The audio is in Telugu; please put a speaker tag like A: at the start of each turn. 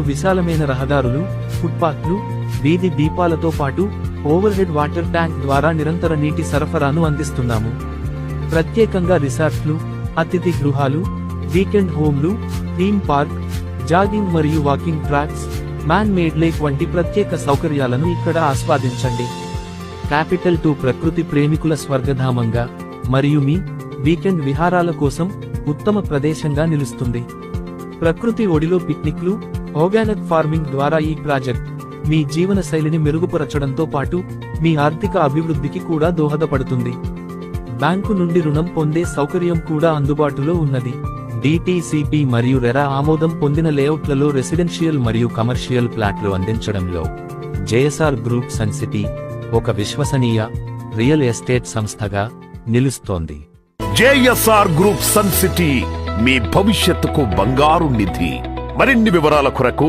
A: విశాలమైన రహదారులు, ఫుట్పాత్లు, వీధి దీపాలతో పాటు ఓవర్హెడ్ వాటర్ ట్యాంక్ ద్వారా నిరంతర నీటి సరఫరాను అందిస్తున్నాము. ప్రత్యేకంగా రిసార్ట్లు, అతిథి గృహాలు, వీకెండ్ హోమ్లు, థీమ్ పార్క్, జాగింగ్ మరియు walking tracks, man made lake వంటి ప్రత్యేక సౌకర్యాలను ఇక్కడ ఆస్వాదించండి. క్యాపిటల్ 2 ప్రకృతి ప్రేమికుల స్వర్గధామంగా మరియు మీ వీకెండ్ విహారాల కోసం ఉత్తమ ప్రదేశంగా నిలుస్తుంది. ప్రకృతి ఒడిలో పిక్నిక్లు, ఆర్గానిక్ ఫార్మింగ్ ద్వారా ఈ ప్రాజెక్ట్ మీ జీవన శైలిని మెరుగుపరచడంతో పాటు మీ ఆర్థిక అభివృద్ధికి కూడా దోహదపడుతుంది. బ్యాంకు నుండి రుణం పొందే సౌకర్యం కూడా అందుబాటులో ఉన్నది. డిటిసిపి మరియు రెరా ఆమోదం పొందిన లేఅవుట్లలో రెసిడెన్షియల్ మరియు కమర్షియల్ ప్లాట్లు అందించడంలో జేఎస్ఆర్ గ్రూప్ సన్ సిటీ ఒక విశ్వసనీయ రియల్ ఎస్టేట్ సంస్థగా నిలుస్తోంది.
B: జేఎస్ఆర్ గ్రూప్ సన్ సిటీ మీ భవిష్యత్తుకు బంగారు నిధి. మరిన్ని వివరాల కొరకు